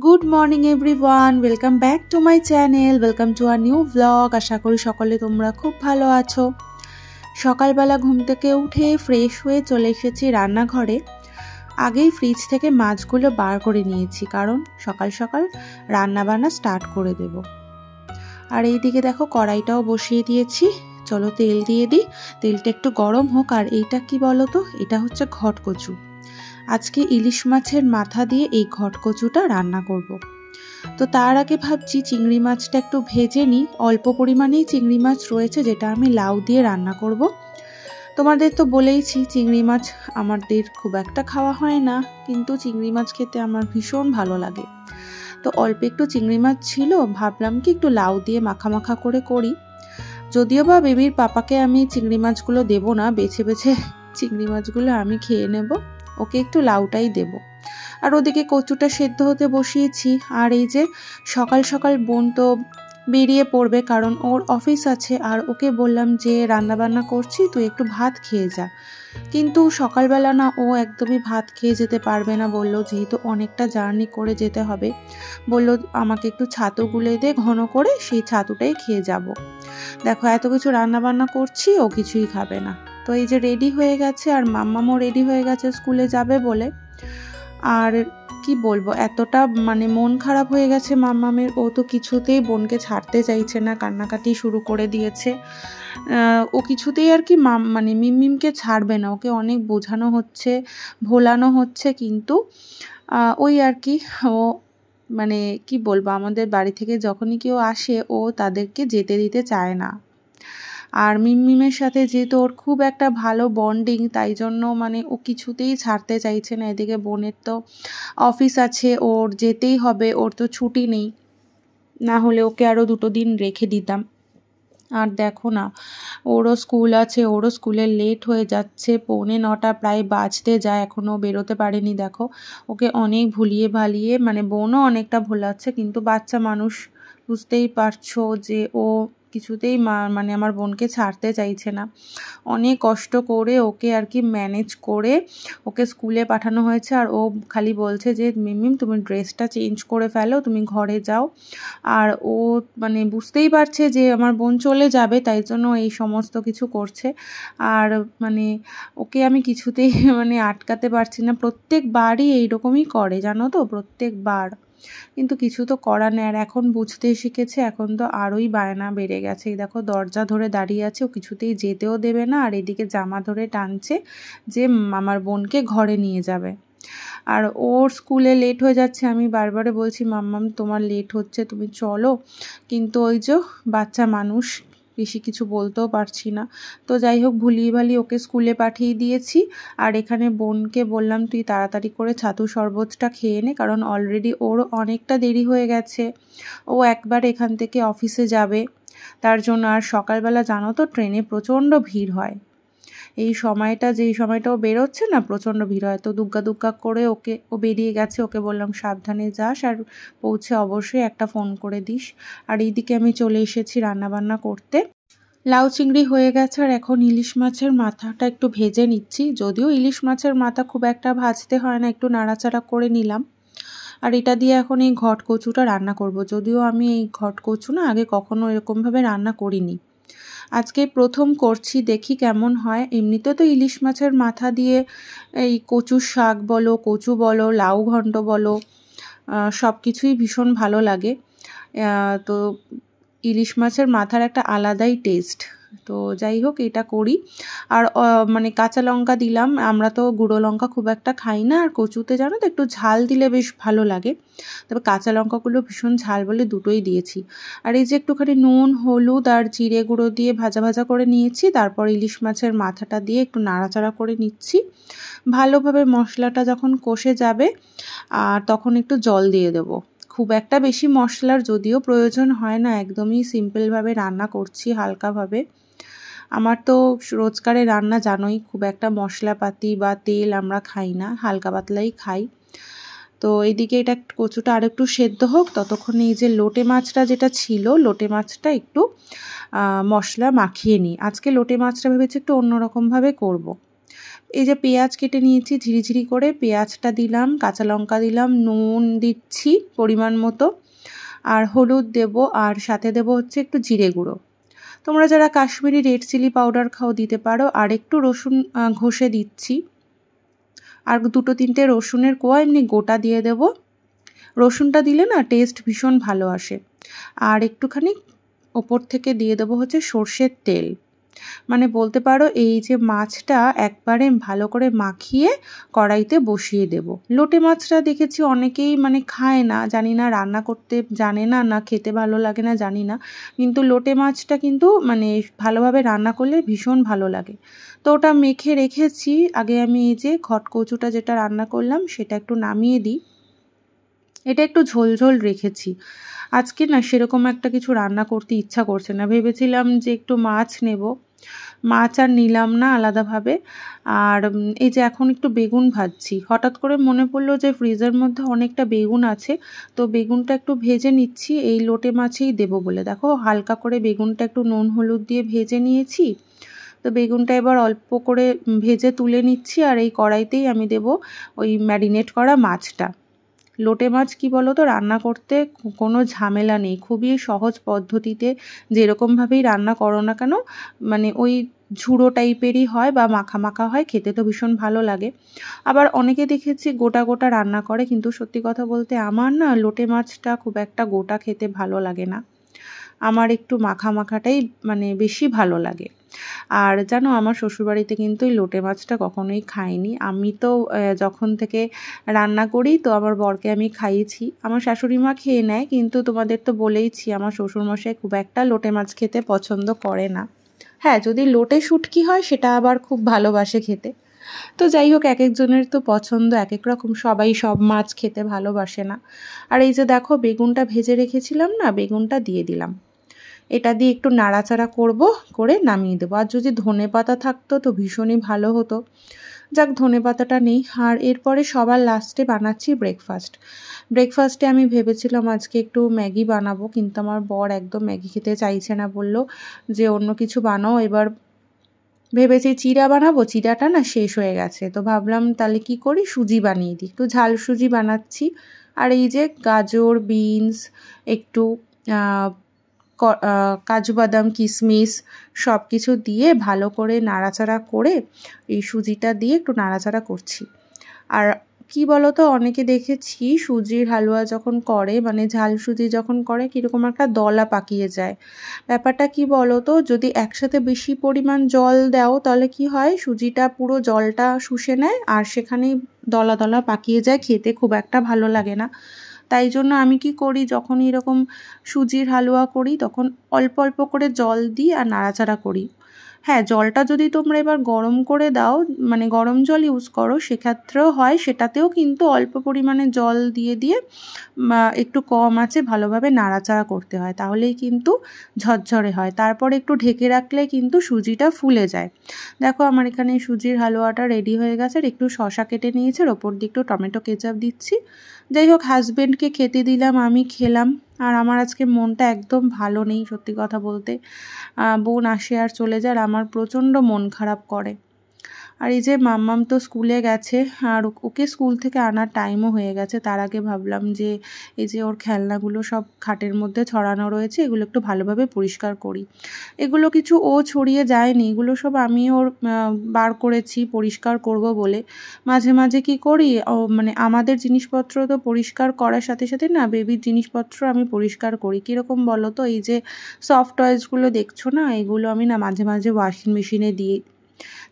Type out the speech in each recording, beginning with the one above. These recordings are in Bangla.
Good morning everyone, welcome back to my channel, welcome to our new blog. আশা করি সকলে তোমরা খুব ভালো আছো। সকালবেলা ঘুম থেকে উঠে ফ্রেশ হয়ে চলে এসেছি রান্নাঘরে। আগেই ফ্রিজ থেকে মাছগুলো বার করে নিয়েছি, কারণ সকাল সকাল রান্নাবান্না স্টার্ট করে দেব। আর এইদিকে দেখো কড়াইটাও বসিয়ে দিয়েছি। চলো তেল দিয়ে দিই, তেলটা একটু গরম হোক। আর এইটা কি বলো তো, এটা হচ্ছে ঘটকচু। আজকে ইলিশ মাছের মাথা দিয়ে এই ঘটকচুটা রান্না করব। তো তার আগে ভাবছি চিংড়ি মাছটা একটু ভেজে নিই। অল্প পরিমাণেই চিংড়ি মাছ রয়েছে, যেটা আমি লাউ দিয়ে রান্না করব। তোমাদের তো বলেইছি চিংড়ি মাছ আমাদের খুব একটা খাওয়া হয় না, কিন্তু চিংড়ি মাছ খেতে আমার ভীষণ ভালো লাগে। তো অল্প একটু চিংড়ি মাছ ছিল, ভাবলাম কি একটু লাউ দিয়ে মাখা মাখা করে করি। যদিও বা বেবির পাপাকে আমি চিংড়ি মাছগুলো দেবো না, বেছে বেছে চিংড়ি মাছগুলো আমি খেয়ে নেব, ওকে একটু লাউটাই দেব। আর ওদিকে কচুটা সেদ্ধ হতে বসিয়েছি। আর এই যে সকাল সকাল বোন তো বেরিয়ে পড়বে, কারণ ওর অফিস আছে। আর ওকে বললাম যে রান্নাবান্না করছি, তুই একটু ভাত খেয়ে যা। কিন্তু সকালবেলা না, ও একদমই ভাত খেয়ে যেতে পারবে না বললো, যেহেতু অনেকটা জার্নি করে যেতে হবে। বললো আমাকে একটু ছাতু গুলে দে ঘন করে, সেই ছাতুটাই খেয়ে যাব। দেখো এত কিছু রান্নাবান্না করছি, ও কিছুই খাবে না। তো এই যে রেডি হয়ে গেছে, আর মাম্মামও রেডি হয়ে গেছে স্কুলে যাবে বলে। আর কি বলবো, এতটা মন খারাপ হয়ে গেছে মাম্মামের। ও তো কিছুতেই বোনকে ছাড়তে চাইছে না, কান্নাকাটি শুরু করে দিয়েছে। ও কিছুতেই আর কি মিমমিমকে ছাড়বে না। ওকে অনেক বোঝানো হচ্ছে, ভোলানো হচ্ছে, কিন্তু ওই আর কি ও কি বলবো, আমাদের বাড়ি থেকে যখনই কেউ আসে ও তাদেরকে যেতে দিতে চায় না। আর মিমমিমের সাথে যেহেতু ওর খুব একটা ভালো বন্ডিং, তাই জন্য ও কিছুতেই ছাড়তে চাইছে না। এদিকে বোনের তো অফিস আছে, ওর যেতেই হবে, ওর তো ছুটি নেই, না হলে ওকে আরও 2 দিন রেখে দিতাম। আর দেখো না, ওরও স্কুল আছে, ওরও স্কুলে লেট হয়ে যাচ্ছে, 8:45 প্রায় বাজতে যায়, এখনও বেরোতে পারেনি। দেখো ওকে অনেক ভুলিয়ে ভালিয়ে, বোনও অনেকটা ভোলাচ্ছে, কিন্তু বাচ্চা মানুষ, বুঝতেই পারছো যে ও কিছুতেই আমার বোনকে ছাড়তে চাইছে না। অনেক কষ্ট করে ওকে আর কি ম্যানেজ করে ওকে স্কুলে পাঠানো হয়েছে। আর ও খালি বলছে যে মিমিম তুমি ড্রেসটা চেঞ্জ করে ফেলো, তুমি ঘরে যাও। আর ও বুঝতেই পারছে যে আমার বোন চলে যাবে, তাই জন্য এই সমস্ত কিছু করছে। আর ওকে আমি কিছুতেই আটকাতে পারছি না। প্রত্যেকবারই এইরকমই করে, জানো তো, প্রত্যেকবার। কিন্তু কিছু তো করার নেই। আর এখন বুঝতে শিখেছে, এখন তো আরোই বায়না বেড়ে গেছে। এই দেখো দরজা ধরে দাঁড়িয়ে আছে, ও কিছুতেই যেতেও দেবে না। আর এদিকে জামা ধরে টানছে যে আমার বোনকে ঘরে নিয়ে যাবে। আর ওর স্কুলে লেট হয়ে যাচ্ছে, আমি বারবারে বলছি মাম্মাম তোমার লেট হচ্ছে, তুমি চলো, কিন্তু ওই যে বাচ্চা মানুষ, বেশি কিছু বলতেও পারছি না। তো যাই হোক, ভুলিয়ে ভালিয়ে ওকে স্কুলে পাঠিয়ে দিয়েছি। আর এখানে বোনকে বললাম তুই তাড়াতাড়ি করে ছাতু শরবতটা খেয়ে নে, কারণ অলরেডি ওর অনেকটা দেরি হয়ে গেছে। ও একবার এখান থেকে অফিসে যাবে, তার জন্য। আর সকালবেলা জানো তো ট্রেনে প্রচণ্ড ভিড় হয়। এই সময়টা, যেই সময়টা ও বেরোচ্ছে না, প্রচণ্ড ভিড় হয়। তো দুগ্গা দুগ্গা করে ও বেরিয়ে গেছে। ওকে বললাম সাবধানে যাস, আর পৌঁছে অবশ্যই একটা ফোন করে দিস। আর এইদিকে আমি চলে এসেছি রান্নাবান্না করতে। লাউ চিংড়ি হয়ে গেছে, আর এখন ইলিশ মাছের মাথাটা একটু ভেজে নিচ্ছি। যদিও ইলিশ মাছের মাথা খুব একটা ভাজতে হয় না, একটু নাড়াচাড়া করে নিলাম। আর এটা দিয়ে এখন এই ঘটকচুটা রান্না করব। যদিও আমি এই ঘটকচু না আগে কখনো এরকমভাবে রান্না করিনি, আজকে প্রথম করছি, দেখি কেমন হয়। এমনিতে তো ইলিশ মাছের মাথা দিয়ে এই কচুর শাক বলো, কচু বলো, লাউ ঘন্ট বলো, সব কিছুই ভীষণ ভালো লাগে। তো ইলিশ মাছের মাথার একটা আলাদাই টেস্ট। তো যাই হোক, এটা করি। আর কাঁচা লঙ্কা দিলাম, আমরা তো গুঁড়ো লঙ্কা খুব একটা খাই না। আর কচুতে জানো তো একটু ঝাল দিলে বেশ ভালো লাগে, তবে কাঁচা লঙ্কাগুলো ভীষণ ঝাল বলে দুটোই দিয়েছি। আর এই যে একটুখানি নুন, হলুদ আর জিরে গুঁড়ো দিয়ে ভাজা ভাজা করে নিয়েছি। তারপর ইলিশ মাছের মাথাটা দিয়ে একটু নাড়াচাড়া করে নিচ্ছি। ভালোভাবে মশলাটা যখন কষে যাবে, আর তখন একটু জল দিয়ে দেবো। খুব একটা বেশি মশলার যদিও প্রয়োজন হয় না, একদমই সিম্পলভাবে রান্না করছি, হালকাভাবে। আমার তো রোজকারে রান্না জানোই, খুব একটা মশলাপাতি বা তেল আমরা খাই না, হালকা পাতলাই খাই। তো এইদিকে এটা কচুটা আর একটু সেদ্ধ হোক, ততক্ষণে এই যে লোটে মাছটা যেটা ছিল, লোটে মাছটা একটু মশলা মাখিয়ে নিই। আজকে লোটে মাছটা ভেবেছি একটু অন্যরকমভাবে করব। এই যে পেঁয়াজ কেটে নিয়েছি ঝিরিঝিরি করে, পেঁয়াজটা দিলাম, কাঁচা লঙ্কা দিলাম, নুন দিচ্ছি পরিমাণ মতো, আর হলুদ দেব, আর সাথে দেব হচ্ছে একটু জিরে গুঁড়ো। তোমরা যারা কাশ্মীরি রেড চিলি পাউডার খাও দিতে পারো। আর একটু রসুন ঘষে দিচ্ছি, আর 2-3টে রসুনের কোয়া এমনি গোটা দিয়ে দেব। রসুনটা দিলে না টেস্ট ভীষণ ভালো আসে। আর একটুখানি ওপর থেকে দিয়ে দেবো হচ্ছে সর্ষের তেল। মানে বলতে পারো এই যে মাছটা একবারে ভালো করে মাখিয়ে কড়াইতে বসিয়ে দেব। লোটে মাছটা দেখেছি অনেকেই মানে খায় না, জানি না রান্না করতে জানে না, না খেতে ভালো লাগে না জানি না, কিন্তু লোটে মাছটা কিন্তু মানে ভালোভাবে রান্না করলে ভীষণ ভালো লাগে। তো ওটা মেখে রেখেছি। আগে আমি এই যে ঘটকচুটা যেটা রান্না করলাম সেটা একটু নামিয়ে দিই। এটা একটু ঝোল রেখেছি। আজকে না সেরকম একটা কিছু রান্না করতে ইচ্ছা করছে না, ভেবেছিলাম যে একটু মাছ নেব, মাছ আর নিলাম না আলাদাভাবে। আর এই যে এখন একটু বেগুন ভাজছি, হঠাৎ করে মনে পড়লো যে ফ্রিজের মধ্যে অনেকটা বেগুন আছে, তো বেগুনটা একটু ভেজে নিচ্ছি এই লোটে মাছেই দেব বলে। দেখো হালকা করে বেগুনটা একটু নুন হলুদ দিয়ে ভেজে নিয়েছি। তো বেগুনটা এবার অল্প করে ভেজে তুলে নিচ্ছি, আর এই কড়াইতেই আমি দেব ওই ম্যারিনেট করা মাছটা। লোটে মাছ কি বলো তো, রান্না করতে কোনো ঝামেলা নেই, খুবই সহজ পদ্ধতিতে যেরকমভাবেই রান্না করো না কেন, মানে ওই ঝুড়ো টাইপেরই হয় বা মাখা মাখা হয়, খেতে তো ভীষণ ভালো লাগে। আবার অনেকে দেখেছি গোটা গোটা রান্না করে, কিন্তু সত্যি কথা বলতে আমার না লোটে মাছটা খুব একটা গোটা খেতে ভালো লাগে না, আমার একটু মাখা মাখাটাই মানে বেশি ভালো লাগে। আর জানো আমার শ্বশুরবাড়িতে কিন্তু এই লোটে মাছটা কখনোই খাইনি। আমি তো যখন থেকে রান্না করি তো আমার বরকে আমি খাইয়েছি, আমার শাশুড়ি মা খেয়ে নেয়, কিন্তু তোমাদের তো বলেইছি আমার শ্বশুরমশাই খুব একটা লোটে মাছ খেতে পছন্দ করে না। হ্যাঁ, যদি লোটে শুটকি হয় সেটা আবার খুব ভালোবাসে খেতে। তো যাই হোক, এক একজনের তো পছন্দ এক এক রকম, সবাই সব মাছ খেতে ভালোবাসে না। আর এই যে দেখো বেগুনটা ভেজে রেখেছিলাম না, বেগুনটা দিয়ে দিলাম। এটা দিয়ে একটু নাড়াচাড়া করব, করে নামিয়ে দেবো। আর যদি ধনেপাতা থাকতো তো ভীষণই ভালো হতো, যাক ধনেপাতাটা নেই। আর এরপরে সবার লাস্টে বানাচ্ছি ব্রেকফাস্টে আমি ভেবেছিলাম আজকে একটু ম্যাগি বানাবো, কিন্তু আমার বর একদম ম্যাগি খেতে চাইছে না, বলল যে অন্য কিছু বানাও। এবার ভেবেছি চিড়া বানাবো, চিড়াটা না শেষ হয়ে গেছে, তো ভাবলাম তাহলে কি করি, সুজি বানিয়ে দিই। একটু ঝাল সুজি বানাচ্ছি। আর এই যে গাজর, বিনস, একটু কাজু বাদাম, কিশমিশ সব কিছু দিয়ে ভালো করে নাড়াচাড়া করে এই সুজিটা দিয়ে একটু নাড়াচাড়া করছি। আর কি বলো তো, অনেকে দেখেছি সুজির হালুয়া যখন করে, মানে ঝাল সুজি যখন করে, কীরকম একটা দলা পাকিয়ে যায়। ব্যাপারটা কি বলো তো, যদি একসাথে বেশি পরিমাণ জল দাও তাহলে কি হয়, সুজিটা পুরো জলটা শুষে নেয় আর সেখানেই দলা দলা পাকিয়ে যায়, খেতে খুব একটা ভালো লাগে না। তাই জন্য আমি কি করি, যখন এরকম সুজির হালুয়া করি তখন অল্প অল্প করে জল দিই আর নাড়াচাড়া করি। হ্যাঁ, জলটা যদি তোমরা এবার গরম করে দাও, মানে গরম জল ইউজ করো, সেক্ষেত্রেও হয়, সেটাতেও কিন্তু অল্প পরিমাণে জল দিয়ে একটু কম আঁচে ভালোভাবে নাড়াচাড়া করতে হয়, তাহলেই কিন্তু ঝরঝরে হয়। তারপর একটু ঢেকে রাখলে কিন্তু সুজিটা ফুলে যায়। দেখো আমার এখানে সুজির হালুয়াটা রেডি হয়ে গেছে। আর একটু শসা কেটে নিয়েছে, আর ওপর দিয়ে একটু টমেটো কেচাপ দিচ্ছি। যাই হোক, হাজব্যান্ডকে খেতে দিলাম, আমি খেলাম। আর আমার আজকে মনটা একদম ভালো নেই সত্যি কথা বলতে। বোন আসে আর চলে যায়, আর আমার প্রচণ্ড মন খারাপ করে। আর এই যে মাম্মাম তো স্কুলে গেছে, আর ওকে স্কুল থেকে আনার টাইমও হয়ে গেছে। তার আগে ভাবলাম যে এই যে ওর খেলনাগুলো সব খাটের মধ্যে ছড়ানো রয়েছে, এগুলো একটু ভালোভাবে পরিষ্কার করি। এগুলো কিছু ও ছড়িয়ে যায়নি, এগুলো সব আমি ওর বার করেছি পরিষ্কার করব বলে। মাঝে মাঝে কি করি, মানে আমাদের জিনিসপত্র তো পরিষ্কার করার সাথে সাথে না বেবির জিনিসপত্র আমি পরিষ্কার করি। কীরকম বলো তো, এই যে সফট টয়েসগুলো দেখছো না, এগুলো আমি না মাঝে মাঝে ওয়াশিং মেশিনে দিই,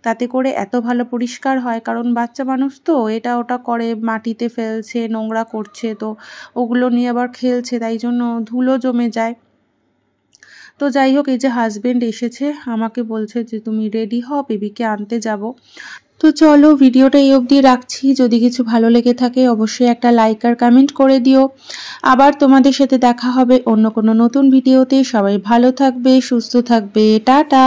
তাতে করে এত ভালো পরিষ্কার হয়। কারণ বাচ্চা মানুষ তো এটা ওটা করে, মাটিতে ফেলছে, নোংরা করছে, তো ওগুলো নিয়ে আবার খেলছে, তাই জন্য ধুলো জমে যায়। তো যাই হোক, এই যে হাজবেন্ড এসেছে, আমাকে বলছে যে তুমি রেডি হও, বেবিকে আনতে যাব। তো চলো ভিডিওটা এই অবধি রাখছি। যদি কিছু ভালো লেগে থাকে অবশ্যই একটা লাইক আর কমেন্ট করে দিও। আবার তোমাদের সাথে দেখা হবে অন্য কোনো নতুন ভিডিওতে। সবাই ভালো থাকবে, সুস্থ থাকবে, টাটা।